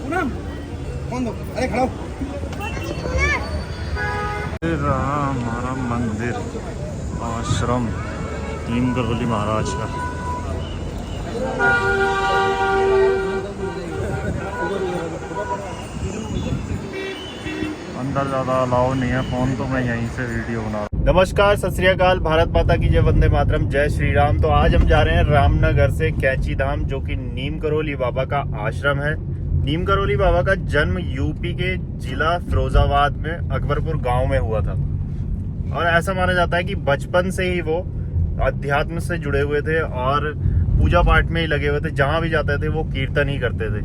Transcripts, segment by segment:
अरे खड़ा रहा हमारा मंदिर आश्रम नीम करोली महाराज का। अंदर ज़्यादा अलाउ नहीं है फ़ोन, तो मैं यहीं से वीडियो बना रहा हूँ। नमस्कार, सत श्री अकाल, भारत माता की जय, वंदे मातरम, जय श्री राम। तो आज हम जा रहे हैं रामनगर से कैंची धाम, जो कि नीम करोली बाबा का आश्रम है। नीम करोली बाबा का जन्म यूपी के जिला फिरोजाबाद में अकबरपुर गांव में हुआ था और ऐसा माना जाता है कि बचपन से ही वो अध्यात्म से जुड़े हुए थे और पूजा पाठ में ही लगे हुए थे। जहां भी जाते थे वो कीर्तन ही करते थे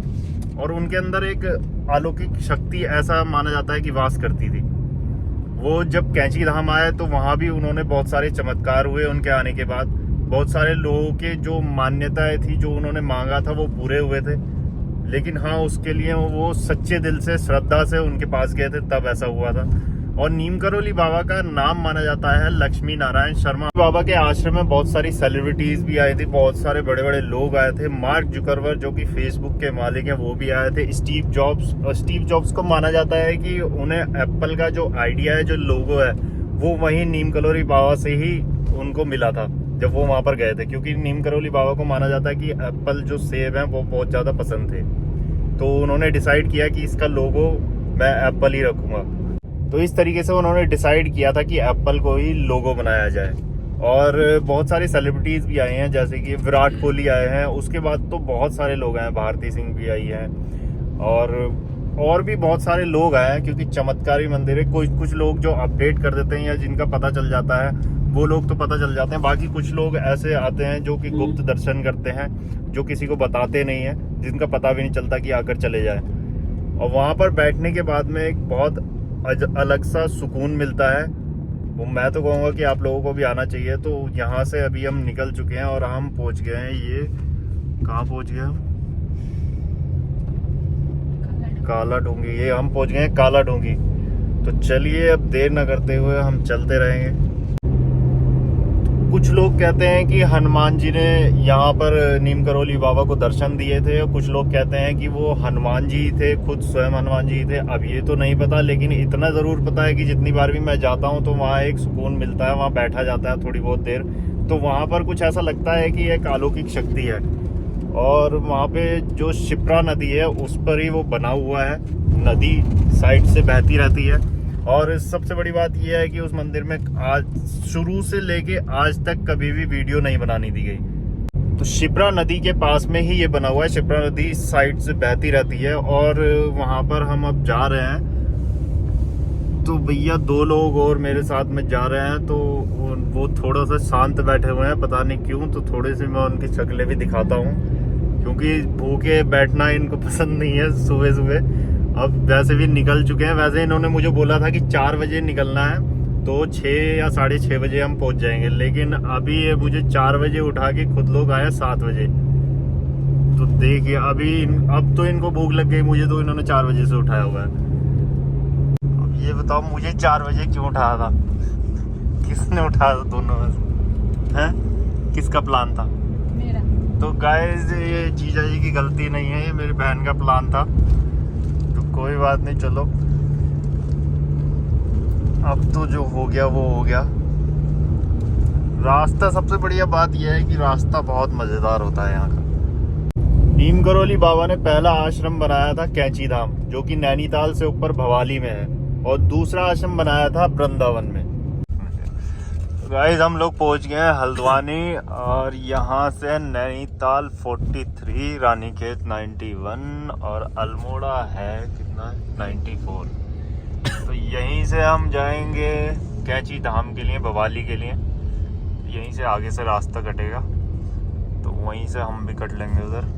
और उनके अंदर एक अलौकिक शक्ति ऐसा माना जाता है कि वास करती थी। वो जब कैंची धाम आए तो वहां भी उन्होंने बहुत सारे चमत्कार हुए। उनके आने के बाद बहुत सारे लोगों के जो मान्यताएं थी, जो उन्होंने मांगा था, वो पूरे हुए थे। लेकिन हाँ, उसके लिए वो सच्चे दिल से, श्रद्धा से उनके पास गए थे, तब ऐसा हुआ था। और नीम करोली बाबा का नाम माना जाता है लक्ष्मी नारायण शर्मा। बाबा के आश्रम में बहुत सारी सेलिब्रिटीज भी आई थी, बहुत सारे बड़े बड़े लोग आए थे। मार्क जुकरबर्ग, जो कि फेसबुक के मालिक हैं, वो भी आए थे। स्टीव जॉब्स को माना जाता है कि उन्हें एप्पल का जो आइडिया है, जो लोगो है, वो वही नीम करोली बाबा से ही उनको मिला था जब वो वहां पर गए थे। क्योंकि नीम करोली बाबा को माना जाता है कि एप्पल जो सेब है वो बहुत ज्यादा पसंद थे, तो उन्होंने डिसाइड किया कि इसका लोगो मैं एप्पल ही रखूंगा। तो इस तरीके से उन्होंने डिसाइड किया था कि एप्पल को ही लोगो बनाया जाए। और बहुत सारे सेलिब्रिटीज भी आए हैं, जैसे कि विराट कोहली आए हैं। उसके बाद तो बहुत सारे लोग आए हैं, भारती सिंह भी आई है और भी बहुत सारे लोग आए हैं, क्योंकि चमत्कारी मंदिर है। कुछ लोग जो अपडेट कर देते हैं या जिनका पता चल जाता है, वो लोग तो पता चल जाते हैं। बाकी कुछ लोग ऐसे आते हैं जो कि गुप्त दर्शन करते हैं, जो किसी को बताते नहीं है, जिनका पता भी नहीं चलता कि आकर चले जाए। और वहां पर बैठने के बाद में एक बहुत अलग सा सुकून मिलता है। वो मैं तो कहूँगा कि आप लोगों को भी आना चाहिए। तो यहाँ से अभी हम निकल चुके हैं और हम पहुँच गए हैं, ये कहाँ पहुँच गए हम? काला डूंगी। ये हम पहुँच गए हैं काला डूंगी। तो चलिए, अब देर न करते हुए हम चलते रहेंगे। कुछ लोग कहते हैं कि हनुमान जी ने यहाँ पर नीम करोली बाबा को दर्शन दिए थे, और कुछ लोग कहते हैं कि वो हनुमान जी थे, खुद स्वयं हनुमान जी थे। अब ये तो नहीं पता, लेकिन इतना ज़रूर पता है कि जितनी बार भी मैं जाता हूँ तो वहाँ एक सुकून मिलता है, वहाँ बैठा जाता है थोड़ी बहुत देर। तो वहाँ पर कुछ ऐसा लगता है कि एक अलौकिक शक्ति है। और वहाँ पे जो शिप्रा नदी है, उस पर ही वो बना हुआ है। नदी साइड से बहती रहती है। और सबसे बड़ी बात यह है कि उस मंदिर में आज शुरू से लेके आज तक कभी भी वीडियो नहीं बनानी दी गई। तो शिप्रा नदी के पास में ही ये बना हुआ है। शिप्रा नदी इस साइड से बहती रहती है और वहां पर हम अब जा रहे हैं। तो भैया 2 लोग और मेरे साथ में जा रहे हैं, तो वो थोड़ा सा शांत बैठे हुए हैं, पता नहीं क्यों। तो थोड़ी सी मैं उनकी शक्लें भी दिखाता हूँ, क्योंकि भूखे बैठना इनको पसंद नहीं है सुबह सुबह। अब वैसे भी निकल चुके हैं। वैसे इन्होंने मुझे बोला था कि 4 बजे निकलना है, तो 6 या 6:30 बजे हम पहुंच जाएंगे। लेकिन अभी ये मुझे 4 बजे उठा के खुद लोग आए 7 बजे। तो देखिए, अब तो इनको भूख लग गई, मुझे तो इन्होंने 4 बजे से उठाया हुआ है। अब ये बताओ, मुझे 4 बजे क्यों उठाया था? किसने उठाया था दोनों में से? हैं? किसका प्लान था? मेरा। तो गाइस, ये जीजा जी की गलती नहीं है, ये मेरी बहन का प्लान था। कोई बात नहीं, चलो, अब तो जो हो गया वो हो गया। रास्ता, सबसे बढ़िया बात यह है कि रास्ता बहुत मजेदार होता है यहाँ का। नीम करोली बाबा ने पहला आश्रम बनाया था कैंची धाम, जो कि नैनीताल से ऊपर भवाली में है, और दूसरा आश्रम बनाया था वृंदावन में। गाइस, हम लोग पहुंच गए हैं हल्द्वानी, और यहाँ से नैनीताल 43, रानीखेत 91 और अल्मोड़ा है कितना, 94। तो यहीं से हम जाएंगे कैंची धाम के लिए, भवाली के लिए। यहीं से आगे से रास्ता कटेगा, तो वहीं से हम भी कट लेंगे उधर।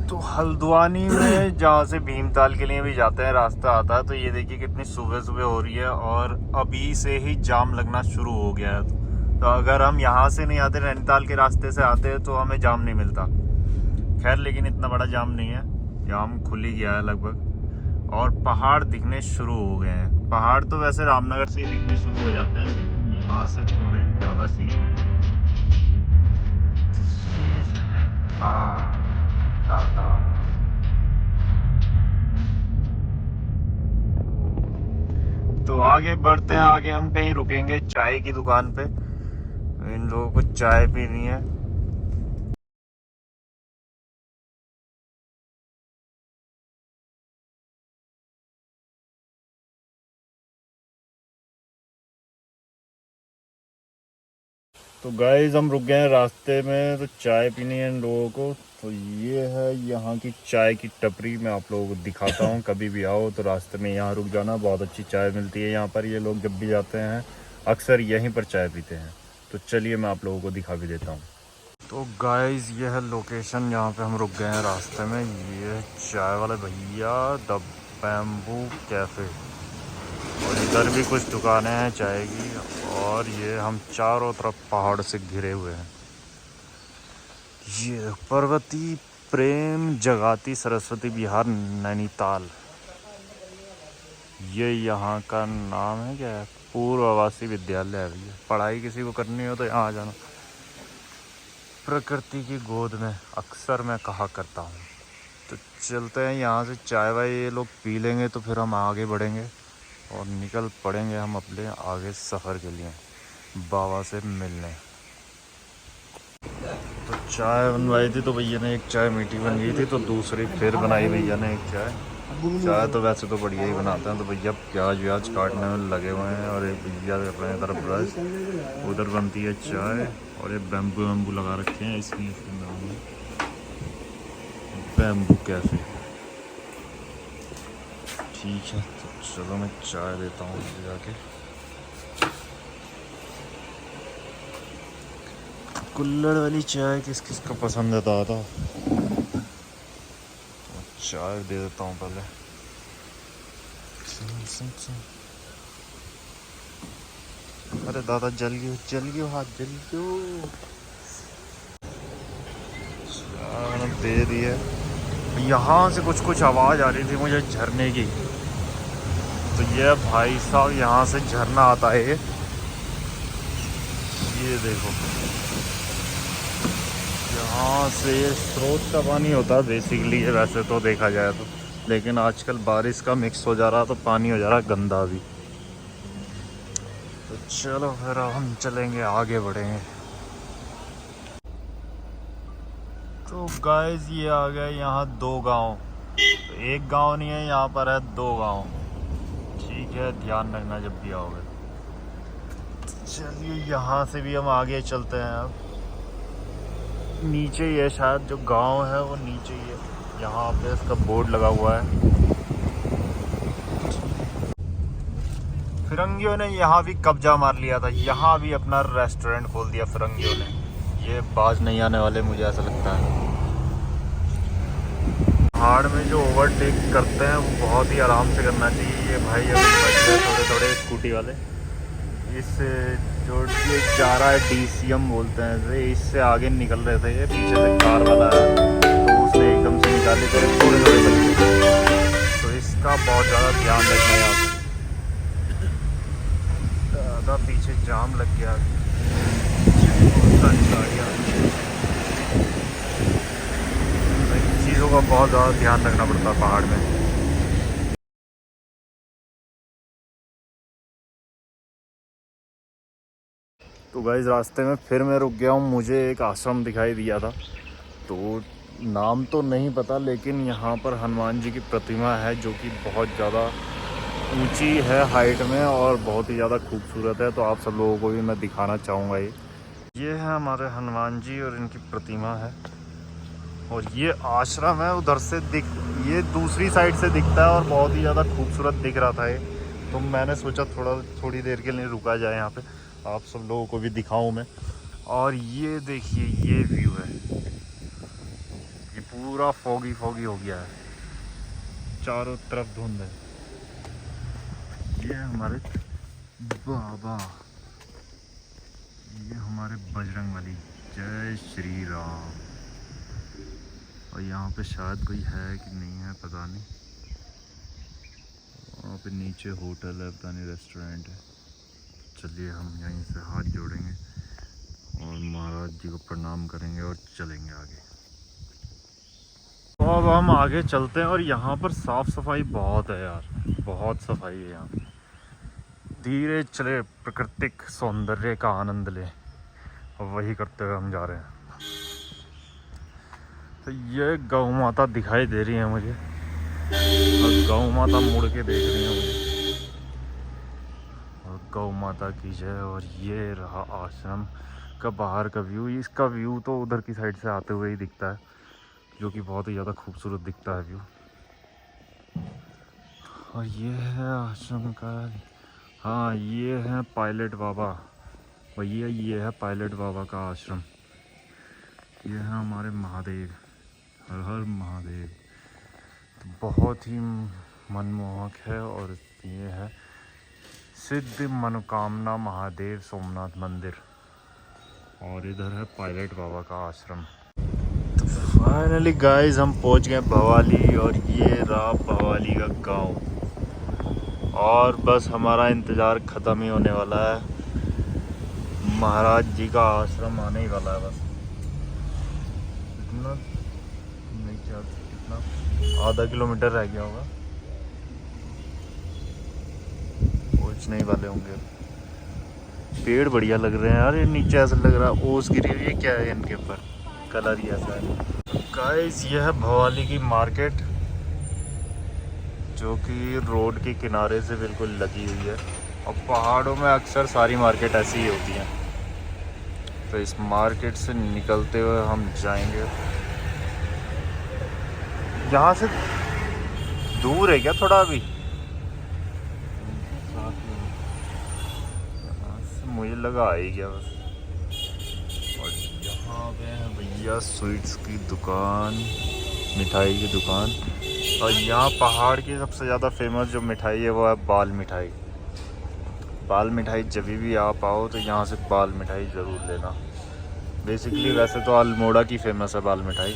तो हल्द्वानी में जहाँ से भीमताल के लिए भी जाते हैं रास्ता आता है। तो ये देखिए कितनी सुबह सुबह हो रही है और अभी से ही जाम लगना शुरू हो गया है। तो अगर हम यहाँ से नहीं आते, नैनीताल के रास्ते से आते, तो हमें जाम नहीं मिलता। खैर, लेकिन इतना बड़ा जाम नहीं है, जाम खुल ही गया है लगभग। और पहाड़ दिखने शुरू हो गए हैं। पहाड़ तो वैसे रामनगर से ही दिखने शुरू हो जाते हैं, यहाँ से थोड़े ज़्यादा सी। आगे बढ़ते हैं। आगे हम कहीं रुकेंगे चाय की दुकान पे, इन लोगों को चाय पीनी है। तो गाइस हम रुक गए हैं रास्ते में, तो चाय पीनी है इन लोगों को। तो ये है यहाँ की चाय की टपरी, मैं आप लोगों को दिखाता हूँ। कभी भी आओ तो रास्ते में यहाँ रुक जाना, बहुत अच्छी चाय मिलती है यहाँ पर। ये लोग जब भी जाते हैं अक्सर यहीं पर चाय पीते हैं। तो चलिए मैं आप लोगों को दिखा भी देता हूँ। तो गाइस ये है लोकेशन जहाँ पे हम रुक गए हैं रास्ते में। ये चाय वाले भैया, द बैम्बू कैफ़े, और इधर भी कुछ दुकानें हैं चाय की। और ये हम चारों तरफ पहाड़ से घिरे हुए हैं। ये पर्वती प्रेम जगाती सरस्वती विहार नैनीताल, ये यहाँ का नाम है। क्या है? पूर्व आवासीय विद्यालय है भैया। पढ़ाई किसी को करनी हो तो यहाँ आ जाना। प्रकृति की गोद में अक्सर मैं कहा करता हूँ। तो चलते हैं यहाँ से, चाय वाय ये लोग पी लेंगे तो फिर हम आगे बढ़ेंगे और निकल पड़ेंगे हम अपने आगे सफ़र के लिए बाबा से मिलने। तो चाय बनवाई थी तो भैया ने एक चाय मीठी बन गई थी, तो दूसरी फिर बनाई भैया ने एक चाय। चाय तो वैसे तो बढ़िया ही बनाते हैं। तो भैया प्याज व्याज काटने में लगे हुए हैं और एक भैया कर रहे हैं इधर ब्रश। उधर बनती है चाय और ये बैम्बू वैम्बू लगा रखे हैं, इसलिए इसका नाम है बैम्बू कैफ़े। ठीक है तो चलो मैं चाय देता हूँ जाके। कुल्हड़ वाली चाय किस किस को पसंद है दादा? चाय दे देता हूँ पहले। अरे दादा जल गयो हाथ जल गयो। चाय दे दिए। यहाँ से कुछ आवाज़ आ रही थी मुझे झरने की। तो ये भाई साहब यहाँ से झरना आता है, ये देखो। यहाँ से स्रोत का पानी होता है बेसिकली ये, वैसे तो देखा जाए तो। लेकिन आजकल बारिश का मिक्स हो जा रहा तो पानी हो जा रहा गंदा भी। तो चलो फिर हम चलेंगे, आगे बढ़ेंगे। तो गाइस ये आ गए यहाँ 2 गांव। तो एक गांव नहीं है, यहाँ पर है 2 गांव। ठीक है, ध्यान रखना जब भी आओगे। चलिए यहाँ से भी हम आगे चलते हैं। अब नीचे ही है शायद, जो गांव है वो नीचे ही है। यहाँ पे इसका बोर्ड लगा हुआ है। फिरंगियों ने यहाँ भी कब्जा मार लिया था, यहाँ भी अपना रेस्टोरेंट खोल दिया फिरंगियों ने। ये बाज नहीं आने वाले मुझे ऐसा लगता है। पहाड़ में जो ओवरटेक करते हैं वो बहुत ही आराम से करना चाहिए। ये भाई अभी बच गए थोड़े थोड़े स्कूटी वाले। इस जो ये जा रहा है DCM बोलते हैं इसे, इससे आगे निकल रहे थे। ये पीछे से कार वाला है तो उसने एकदम से निकाले थे, थोड़े थोड़े बच गए। तो इसका बहुत ज़्यादा ध्यान रखना है। यहाँ पे ज़्यादा पीछे जाम लग गया, गाड़ियाँ, चीज़ों का बहुत ज़्यादा ध्यान रखना पड़ता है पहाड़ में। तो गाइस रास्ते में फिर मैं रुक गया हूँ। मुझे एक आश्रम दिखाई दिया था, तो नाम तो नहीं पता, लेकिन यहाँ पर हनुमान जी की प्रतिमा है जो कि बहुत ज़्यादा ऊंची है हाइट में और बहुत ही ज़्यादा खूबसूरत है। तो आप सब लोगों को भी मैं दिखाना चाहूँगा। ये है हमारे हनुमान जी और इनकी प्रतिमा है। और ये आश्रम है, उधर से ये दूसरी साइड से दिखता है और बहुत ही ज़्यादा खूबसूरत दिख रहा था ये। तो मैंने सोचा थोड़ी देर के लिए रुका जाए यहाँ पे, आप सब लोगों को भी दिखाऊं मैं। और ये देखिए ये व्यू है, ये पूरा फॉगी हो गया है, चारों तरफ धुंध है। ये हमारे बाबा, ये हमारे बजरंगबली, जय श्री राम। और यहाँ पे शायद कोई है कि नहीं है पता नहीं। वहाँ पे नीचे होटल है, पता नहीं रेस्टोरेंट है। चलिए हम यहीं से हाथ जोड़ेंगे और महाराज जी को प्रणाम करेंगे और चलेंगे आगे। तो अब हम आगे चलते हैं और यहाँ पर साफ़ सफाई बहुत है यार, बहुत सफाई है यहाँ। धीरे चले, प्राकृतिक सौंदर्य का आनंद ले, वही करते हुए हम जा रहे हैं। तो ये गौ माता दिखाई दे रही है मुझे, और गौ माता मुड़ के देख रही है मुझे, और गौ माता की जय। और ये रहा आश्रम का बाहर का व्यू। इसका व्यू तो उधर की साइड से आते हुए ही दिखता है, जो कि बहुत ही ज़्यादा खूबसूरत दिखता है व्यू। और ये है आश्रम का, हाँ ये है पायलट बाबा भैया, ये है पायलट बाबा का आश्रम। ये है हमारे महादेव, हर हर महादेव। तो बहुत ही मनमोहक है। और ये है सिद्ध मनोकामना महादेव सोमनाथ मंदिर, और इधर है पायलट बाबा का आश्रम। तो फाइनली गाइस हम पहुंच गए भवाली, और ये रहा भवाली का गांव, और बस हमारा इंतज़ार ख़त्म ही होने वाला है। महाराज जी का आश्रम आने ही वाला है। बस इतना नहीं, क्या कितना, आधा किलोमीटर रह गया होगा, पहुंचने ही वाले होंगे। पेड़ बढ़िया लग रहे हैं यार, ये नीचे ऐसा लग रहा है ओस गिरी हुई है, क्या है इनके ऊपर, कलर ही ऐसा है। गाइस ये है भवाली की मार्केट, जो कि रोड के किनारे से बिल्कुल लगी हुई है, और पहाड़ों में अक्सर सारी मार्केट ऐसी ही होती हैं। तो इस मार्केट से निकलते हुए हम जाएंगे। यहाँ से दूर है क्या थोड़ा अभी? यहाँ से मुझे लगा आ ही गया बस। और यहाँ पे है भैया स्वीट्स की दुकान, मिठाई की दुकान। और यहाँ पहाड़ की सबसे ज़्यादा फेमस जो मिठाई है वो है बाल मिठाई। बाल मिठाई जब भी आप आओ तो यहाँ से बाल मिठाई ज़रूर लेना। बेसिकली वैसे तो अल्मोड़ा की फेमस है बाल मिठाई,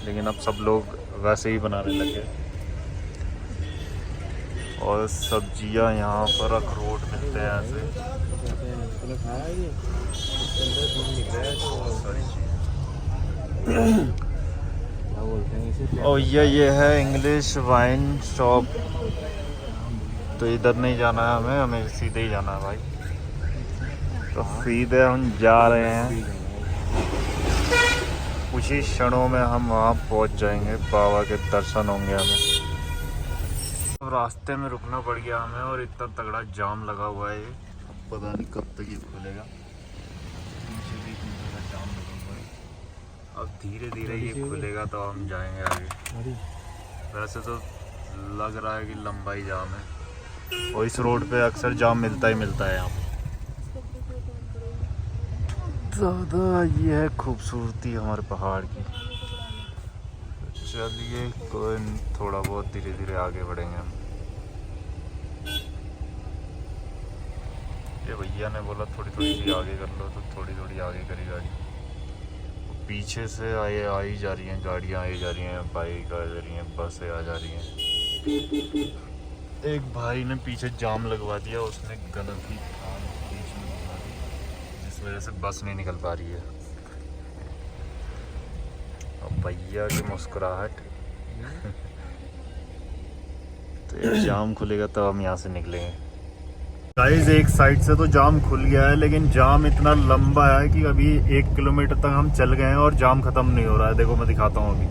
लेकिन अब सब लोग वैसे ही बनाने लगे। और सब्जियाँ यहाँ पर अखरोट मिलते हैं ऐसे। और ये है इंग्लिश वाइन शॉप। तो इधर नहीं जाना है हमें, हमें सीधे ही जाना है भाई। तो सीधे हम जा रहे हैं, कुछ ही क्षणों में हम वहाँ पहुँच जाएंगे, बाबा के दर्शन होंगे हमें। अब रास्ते में रुकना पड़ गया हमें, और इतना तगड़ा जाम लगा हुआ है, ये पता नहीं कब तक ये खुलेगा। पीछे भी इतना तगड़ा जाम लगा हुआ है, अब धीरे धीरे ये खुलेगा तो हम जाएंगे आगे। वैसे तो लग रहा है कि लंबा ही जाम है, और इस रोड पे अक्सर जाम मिलता ही मिलता है यहाँ पे। ज़्यादा ये है खूबसूरती हमारे पहाड़ की। चलिए कोई थोड़ा बहुत धीरे धीरे आगे बढ़ेंगे हम। ये भैया ने बोला थोड़ी थोड़ी सी आगे कर लो, तो थोड़ी थोड़ी आगे करी गाड़ी। पीछे से आ ही जा रही हैं गाड़ियाँ, आई जा रही हैं, बाइक आ जा रही हैं, बसें आ जा रही हैं। एक भाई ने पीछे जाम लगवा दिया, उसने गलत ही बीच में लगा दी, जिस वजह से बस नहीं निकल पा रही है। और भैया की मुस्कुराहट तो ये जाम खुलेगा तब हम यहाँ से निकलेंगे। गाइस एक साइड से तो जाम खुल गया है, लेकिन जाम इतना लंबा है कि अभी 1 किलोमीटर तक हम चल गए हैं और जाम खत्म नहीं हो रहा है। देखो मैं दिखाता हूँ, अभी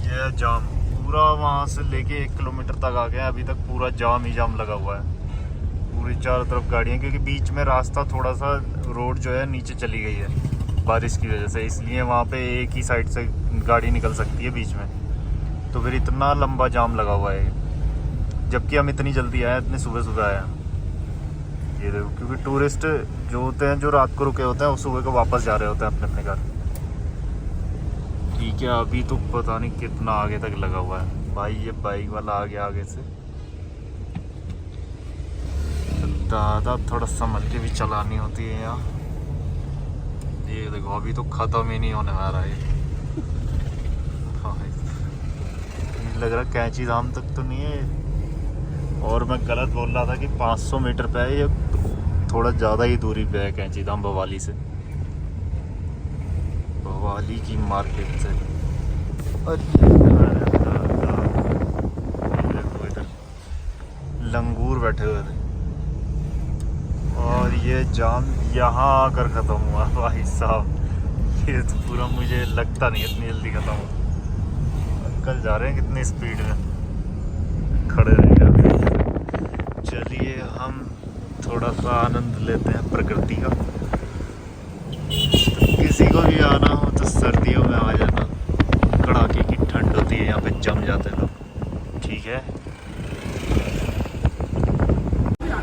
ये है जाम पूरा, वहाँ से लेके 1 किलोमीटर तक आ गए, अभी तक पूरा जाम ही जाम लगा हुआ है, पूरी चारों तरफ गाड़ियाँ। क्योंकि बीच में रास्ता थोड़ा सा रोड जो है नीचे चली गई है बारिश की वजह से, इसलिए वहाँ पे एक ही साइड से गाड़ी निकल सकती है बीच में। तो फिर इतना लंबा जाम लगा हुआ है, जबकि हम इतनी जल्दी आए, इतने सुबह सुबह आए हैं। ये देखो, क्योंकि टूरिस्ट जो होते हैं जो रात को रुके होते हैं वो सुबह को वापस जा रहे होते हैं अपने अपने घर। ठीक है, अभी तो पता नहीं कितना आगे तक लगा हुआ है भाई। ये बाइक वाला आ गया आगे से, तो दादा थोड़ा संभल के भी चलानी होती है यहाँ। ये देखो अभी तो ख़त्म ही नहीं होने वाला है। लग रहा कैंची धाम तक तो नहीं है, और मैं गलत बोल रहा था कि 500 मीटर पे है, ये थोड़ा ज़्यादा ही दूरी पे है कैंची धाम भवाली से, भवाली की मार्केट से। देखो इधर लंगूर बैठे हुए थे, और ये जाम यहाँ आकर ख़त्म हुआ भाई साहब। ये तो पूरा मुझे लगता नहीं इतनी जल्दी ख़त्म हो। अंकल जा रहे हैं कितनी स्पीड में, खड़े रहेंगे। चलिए हम थोड़ा सा आनंद लेते हैं प्रकृति का। तो किसी को भी आना हो तो सर्दियों में आ जाना, कड़ाके की ठंड होती है, यहाँ पे जम जाते लोग। ठीक है,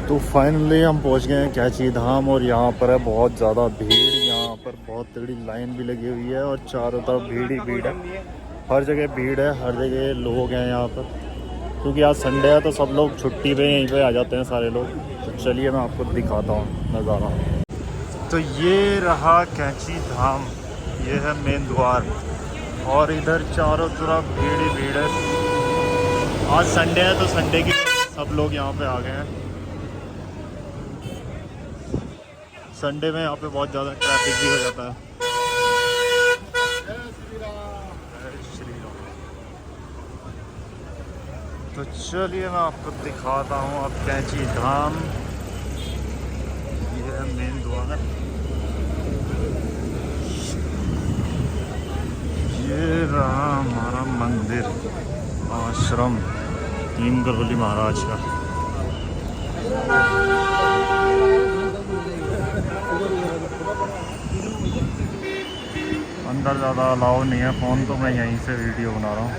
तो फाइनली हम पहुंच गए हैं कैची धाम और यहाँ पर है बहुत ज़्यादा भीड़। यहाँ पर बहुत तगड़ी लाइन भी लगी हुई है और चारों तरफ भीड़ ही भीड़ है। हर जगह भीड़ है, हर जगह लोग हैं यहाँ पर, क्योंकि आज संडे है तो सब लोग छुट्टी पे यहीं पे आ जाते हैं सारे लोग। तो चलिए मैं आपको दिखाता हूँ नज़ारा। तो ये रहा कैची धाम, ये है मेन द्वार और इधर चारों तरफ भीड़ ही भीड़ है। आज संडे है तो संडे की सब लोग यहाँ पे आ गए हैं। संडे में यहाँ पे बहुत ज़्यादा ट्रैफिक भी हो जाता है। तो चलिए मैं आपको दिखाता हूँ अब कैची धाम। ये है मेन द्वार, ये रहा हमारा मंदिर आश्रम नीम करोली महाराज का। अंदर ज़्यादा अलाउ नहीं है फ़ोन, तो मैं यहीं से वीडियो बना रहा हूँ।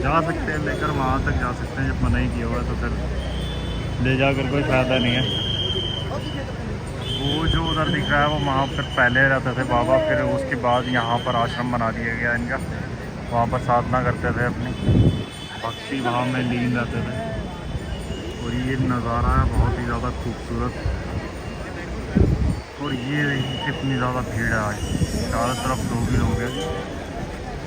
जा सकते हैं लेकर वहाँ तक जा सकते हैं, जब मना ही किया हुआ है तो फिर ले जाकर कोई फ़ायदा नहीं है। वो जो उधर दिख रहा है वो वहाँ पर पहले रहते थे बाबा, फिर उसके बाद यहाँ पर आश्रम बना दिया गया इनका। वहाँ पर साधना करते थे, अपनी भक्ति भाव में लीन रहते थे। और ये नज़ारा है बहुत ही ज़्यादा खूबसूरत। और ये कितनी ज़्यादा भीड़ है आज, चारों तरफ लोग ही लोग हैं।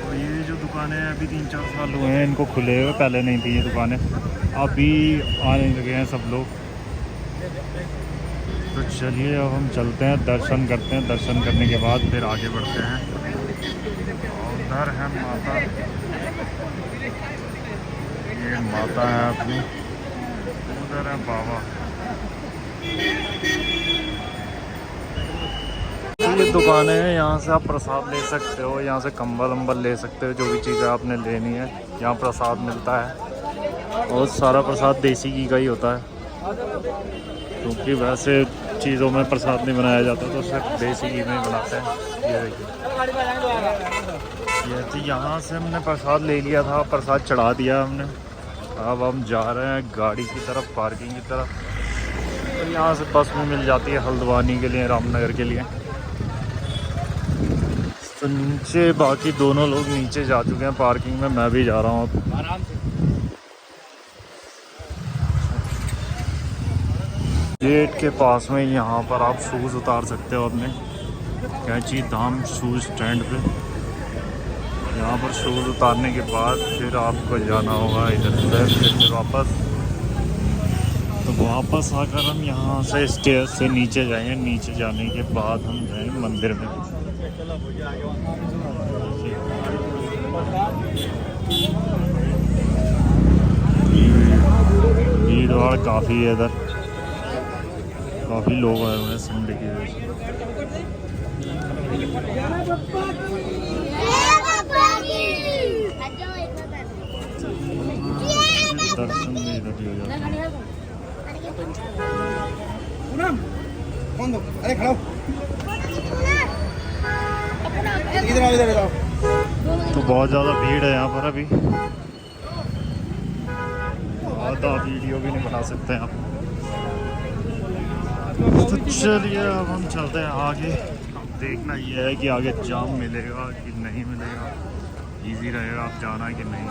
और ये जो दुकानें हैं अभी 3-4 साल हुए हैं इनको खुले हुए, पहले नहीं थी ये दुकानें, अभी आने लगे हैं सब लोग। तो चलिए अब हम चलते हैं, दर्शन करते हैं, दर्शन करने के बाद फिर आगे बढ़ते हैं। और उधर है माता, ये माता है अपनी, उधर है बाबा। ये दुकानें हैं, यहाँ से आप प्रसाद ले सकते हो, यहाँ से कंबल वम्बल ले सकते हो, जो भी चीज़ें आपने लेनी है यहाँ प्रसाद मिलता है। और सारा प्रसाद देसी घी का ही होता है, क्योंकि वैसे चीज़ों में प्रसाद नहीं बनाया जाता, तो सिर्फ देसी घी में ही बनाते हैं। ये देखिए, ये तो यहाँ से हमने प्रसाद ले लिया था, प्रसाद चढ़ा दिया हमने। अब हम जा रहे हैं गाड़ी की तरफ, पार्किंग की तरफ। और यहाँ से बस में मिल जाती है हल्द्वानी के लिए, रामनगर के लिए। तो नीचे बाकी दोनों लोग नीचे जा चुके हैं पार्किंग में, मैं भी जा रहा हूँ अब। गेट के पास में यहाँ पर आप शूज़ उतार सकते हो अपने, कैची धाम शूज़ स्टैंड पे। यहाँ पर शूज़ उतारने के बाद फिर आपको जाना होगा इधर उधर, फिर वापस। तो वापस आकर हम यहाँ से स्टेयर से नीचे जाएंगे, नीचे जाने के बाद हम जाएंगे मंदिर में। भीड़ भाड़ काफ़ी है इधर, काफ़ी लोग आए हुए हैं संडे की वजह से। दर्शन भी इधर हो जाता है। तो बहुत ज़्यादा भीड़ है यहाँ पर अभी, आधा वीडियो भी नहीं बना सकते हैं आप। तो चलिए अब हम चलते हैं आगे। अब देखना ये है कि आगे जाम मिलेगा कि नहीं मिलेगा, इजी रहेगा आप जाना कि नहीं।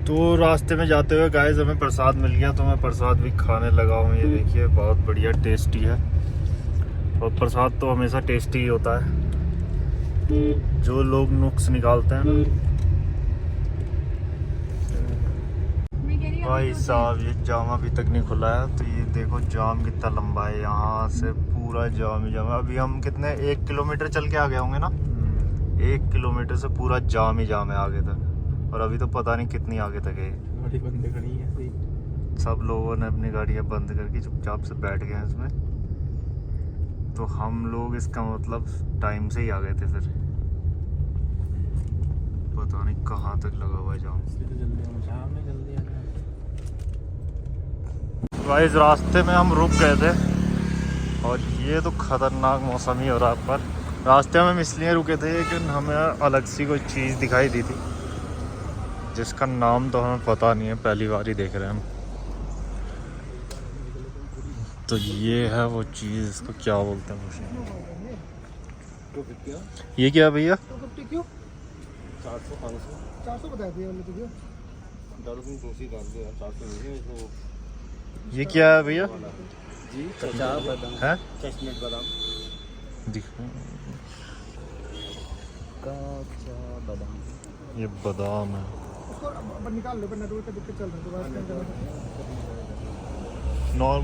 तो रास्ते में जाते हुए गाइस हमें प्रसाद मिल गया, तो मैं प्रसाद भी खाने लगा हूँ। ये देखिए बहुत बढ़िया टेस्टी है, और प्रसाद तो हमेशा टेस्टी ही होता है। जो लोग नुक्स निकालते हैं ना, भाई साहब ये जाम अभी तक नहीं खुला है। तो ये देखो जाम कितना लंबा है, यहाँ से पूरा जाम ही जाम है। अभी हम कितने 1 किलोमीटर चल के आ गए होंगे ना, 1 किलोमीटर से पूरा जाम ही जाम है आगे तक। और अभी तो पता नहीं कितनी आगे तक है। गाड़ी बंद खड़ी है, सब लोगों ने अपनी गाड़ियाँ बंद करके चुपचाप से बैठ गए हैं इसमें। तो हम लोग इसका मतलब टाइम से ही आ गए थे, फिर पता नहीं कहाँ तक लगा हुआ है जाम। भाई इस रास्ते में हम रुक गए थे और ये तो खतरनाक मौसम ही हो रहा है। पर रास्ते में हम इसलिए रुके थे कि हमें अलग सी कोई चीज़ दिखाई दी थी जिसका नाम तो हमें पता नहीं है, पहली बार ही देख रहे हैं हम। तो ये है वो चीज़, इसको क्या बोलते हैं मुझे, ये क्या है भैया? 400 बता दिया तुझे। ये क्या है भैया? जी कच्चा बादाम है, चॉकलेट बादाम। दिखो कच्चा बादाम, ये बादाम है। उसको निकाल लो, नेटवर्क का दिक्कत चल रहा है।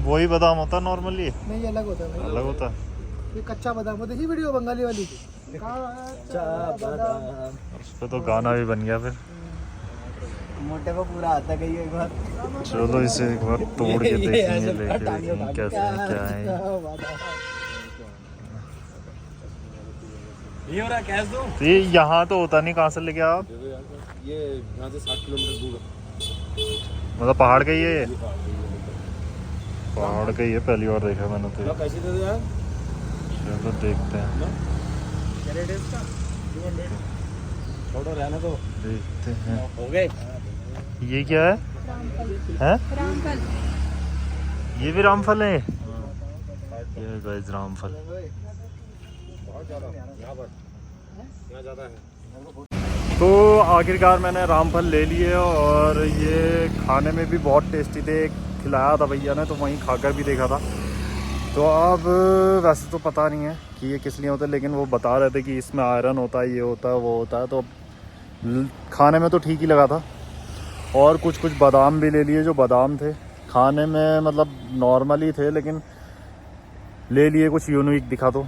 वही बादाम होता है नॉर्मली? नहीं, अलग होता है। अलग होता है। ये कच्चा बादाम वो देखी वीडियो बंगाली वाली, कच्चा बादाम। उस पे तो गाना भी बन गया फिर। मोटे को पूरा आता गई एक बार। चलो इसे एक बार तोड़ के देखेंगे, लेके देखेंगे कैसे है, क्या है। ये हो रहा कैश दो। तो ये यहाँ तो होता नहीं, कहाँ से लेके आप? ये यहाँ से 60 किलोमीटर दूर है। मतलब पहाड़ का ही है ये? पहाड़ का ही है, पहली बार देखा मैंने तो। कैसे दे दो यार? चलो देखते हैं, क्या रेट है इसका? 200। छोड़ो रहने दो, देखते हैं। हो गए। ये क्या है? हैं? रामफल। ये भी रामफल है? ये गाइस रामफल। बहुत ज़्यादा यहाँ पर, यहाँ ज़्यादा है। तो आखिरकार मैंने रामफल ले लिए और ये खाने में भी बहुत टेस्टी थे। खिलाया था भैया ने, तो वहीं खाकर भी देखा था। तो अब वैसे तो पता नहीं है कि ये किस लिए होता है, लेकिन वो बता रहे थे कि इसमें आयरन होता है, ये होता है, वो होता है। तो खाने में तो ठीक ही लगा था। और कुछ बादाम भी ले लिए, जो बादाम थे खाने में मतलब नॉर्मली थे, लेकिन ले लिए, कुछ यूनिक दिखा। तो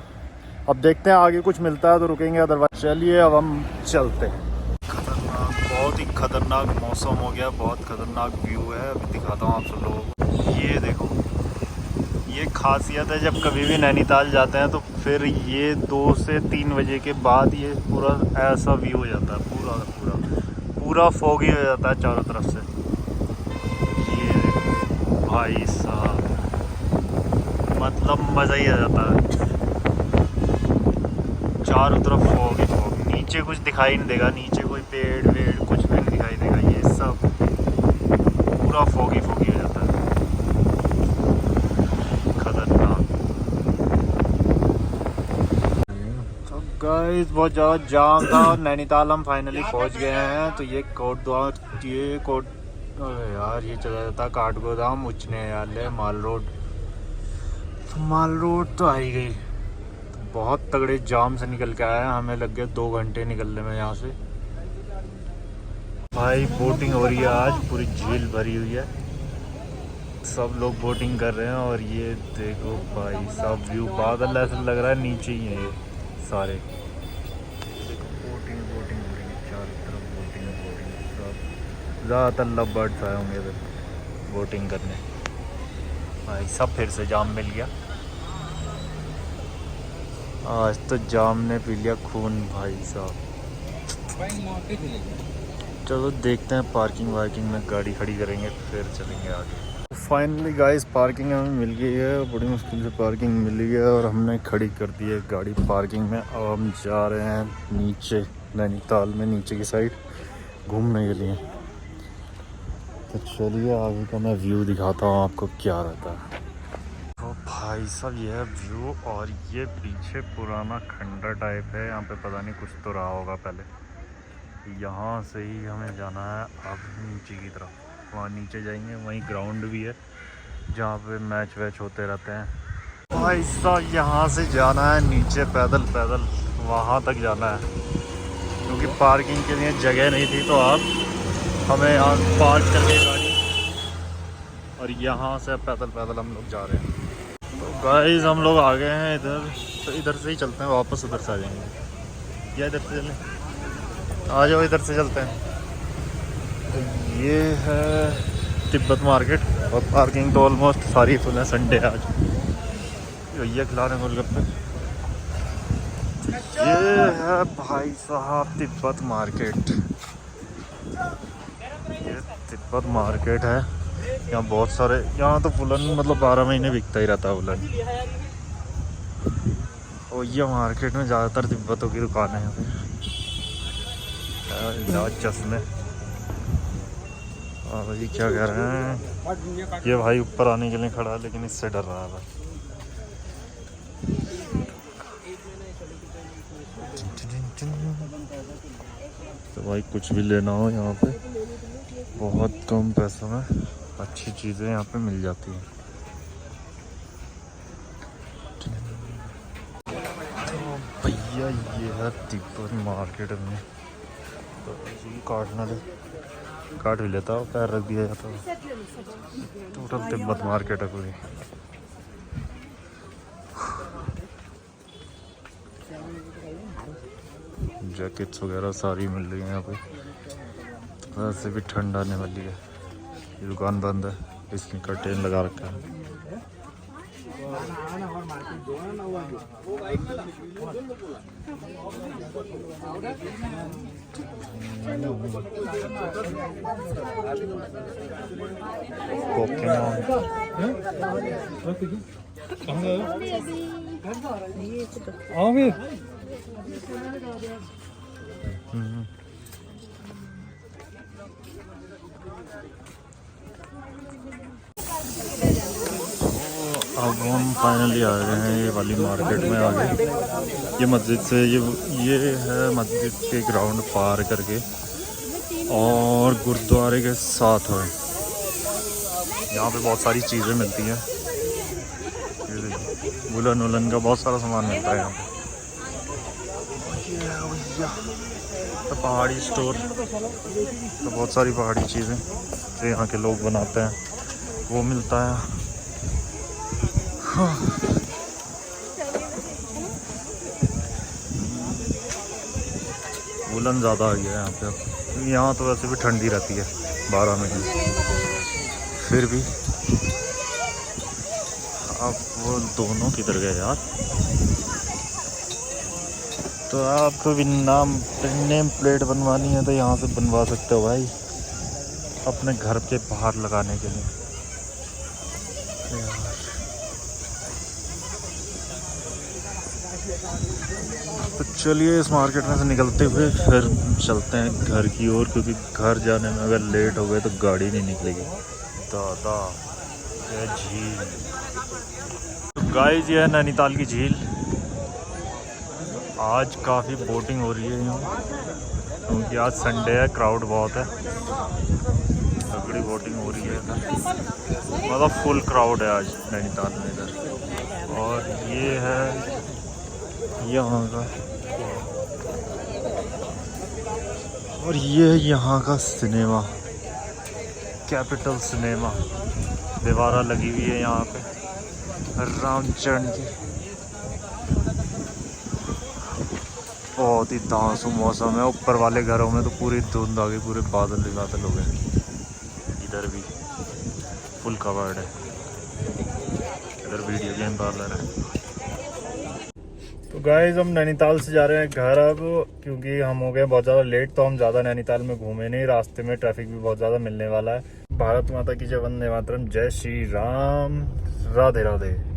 अब देखते हैं आगे कुछ मिलता है तो रुकेंगे, अदरवाइज चलिए अब हम चलते हैं। खतरनाक, बहुत ही खतरनाक मौसम हो गया, बहुत खतरनाक व्यू है। अभी दिखाता हूँ आप सब लोगों को। ये देखो, ये खासियत है जब कभी भी नैनीताल जाते हैं तो फिर ये 2 से 3 बजे के बाद ये पूरा ऐसा व्यू हो जाता है, पूरा फॉगी हो जाता है चारों तरफ से। ये देखो भाई साहब, मतलब मज़ा ही आ जाता है। चारों तरफ फॉग ही फॉग, नीचे कुछ दिखाई नहीं देगा, नीचे कोई पेड़ वेड़ कुछ भी नहीं दिखाई देगा। ये सब पूरा फॉगी हो जाता है, खतरनाक। तो गाइस बहुत ज़्यादा जाम था और नैनीताल हम फाइनली पहुंच गए हैं। तो ये यार ये चला जाता काठगोदाम उच्च न्यायालय माल रोड। तो माल रोड तो आ ही गई। बहुत तगड़े जाम से निकल के आया, हमें लग गए 2 घंटे निकलने में यहाँ से। भाई बोटिंग हो रही है आज, पूरी झील भरी हुई है, सब लोग बोटिंग कर रहे हैं। और ये देखो भाई सब व्यू, बादल ऐसा लग रहा है नीचे ही है ये सारे। देखो बोटिंग हो रही है चारों तरफ, बोटिंग सब। ज़्यादातर लव बर्ड्स आए होंगे इधर बोटिंग करने। भाई सब फिर से जाम मिल गया आज तो, जाम ने पी लिया खून भाई साहब। चलो देखते हैं, पार्किंग वार्किंग में गाड़ी खड़ी करेंगे फिर चलेंगे आगे। फाइनली गाइस पार्किंग हमें मिल गई है, बड़ी मुश्किल से पार्किंग मिली है और हमने खड़ी कर दी है गाड़ी पार्किंग में। अब हम जा रहे हैं नीचे, नैनीताल में नीचे की साइड घूमने के लिए। तो चलिए आगे का मैं व्यू दिखाता हूँ आपको क्या रहता है। तो भाई साहब ये है व्यू, और ये पीछे पुराना खंडर टाइप है, यहाँ पे पता नहीं कुछ तो रहा होगा पहले। यहाँ से ही हमें जाना है अब नीचे की तरफ, वहाँ नीचे जाएंगे, वहीं ग्राउंड भी है जहाँ पे मैच वैच होते रहते हैं। भाई साहब यहाँ से जाना है नीचे पैदल वहाँ तक जाना है, क्योंकि पार्किंग के लिए जगह नहीं थी। तो आप हमें यहाँ पार्क करके गाड़ी, और यहाँ से पैदल हम लोग जा रहे हैं। तो गाइस हम लोग आ गए हैं इधर, तो इधर से ही चलते हैं वापस, उधर से आ जाएंगे या इधर से चलें? आ जाओ इधर से चलते हैं। तो ये है तिब्बत मार्केट, और पार्किंग तो ऑलमोस्ट सारी फुल है, संडे आज। भैया खिला रहे हैं गोलगप्पे। ये है भाई साहब तिब्बत मार्केट। ये तिब्बत मार्केट है। यहाँ बहुत सारे, यहाँ तो वुलन मतलब 12 महीने बिकता ही रहता है वुलन। और ये मार्केट में ज़्यादातर तिब्बतों की दुकानें हैं। चश्मे। और भाई क्या कह रहे हैं, ये भाई ऊपर आने के लिए खड़ा है लेकिन इससे डर रहा है। तो भाई कुछ भी लेना हो यहाँ पे बहुत कम पैसों में अच्छी चीज़ें यहाँ पे मिल जाती हैं। तो भैया ये है तिब्बत मार्केट में। तो काटना दे, काट भी लेता हूँ, पैर रख दिया जाता है। टोटल तिब्बत मार्केट है पूरी। जैकेट्स वगैरह सारी मिल रही है यहाँ पे। वैसे भी ठंड आने वाली है। ये दुकान बंद है, इसमें कर्टेन लगा रखा है। अब हम फाइनली आ गए हैं ये वाली मार्केट में आ गए। ये मस्जिद से ये है मस्जिद के ग्राउंड पार करके और गुरुद्वारे के साथ है। यहाँ पे बहुत सारी चीज़ें मिलती हैं। वुलन वुलन का बहुत सारा सामान मिलता है यहाँ पे। तो पहाड़ी स्टोर, तो बहुत सारी पहाड़ी चीज़ें जो यहाँ के लोग बनाते हैं वो मिलता है। हाँ। वुलन ज़्यादा आ गया है यहाँ पे अब। यहाँ तो वैसे भी ठंडी रहती है 12 महीने, फिर भी। अब वो दोनों किधर गए यार? तो आपको भी नेम प्लेट बनवानी है तो यहाँ से बनवा सकते हो भाई, अपने घर के बाहर लगाने के लिए। तो चलिए इस मार्केट में से निकलते हुए फिर चलते हैं घर की ओर, क्योंकि घर जाने में अगर लेट हो गए तो गाड़ी नहीं निकलेगी। दादा ये झील। तो गाइस ये है नैनीताल की झील। आज काफ़ी बोटिंग हो रही है यहाँ, क्योंकि आज संडे है, क्राउड बहुत है। तगड़ी बोटिंग हो रही है इधर, मतलब फुल क्राउड है आज नैनीताल में इधर। और ये है यहाँ का, और ये है यहाँ का सिनेमा, कैपिटल सिनेमा। दीवारा लगी हुई है यहाँ पे रामचरण की। बहुत ही तासु मौसम है। ऊपर वाले घरों में तो पूरी धुंध आ गई, पूरे बादल ही बादल हो गए। इधर भी फुल कवर्ड है। इधर वीडियो गेम पार्लर है। तो गाइस हम नैनीताल से जा रहे हैं घर अब, क्योंकि हम हो गए बहुत ज़्यादा लेट। तो हम ज़्यादा नैनीताल में घूमे नहीं, रास्ते में ट्रैफिक भी बहुत ज़्यादा मिलने वाला है। भारत माता की जय, वंदे मातरम, जय श्री राम, राधे राधे।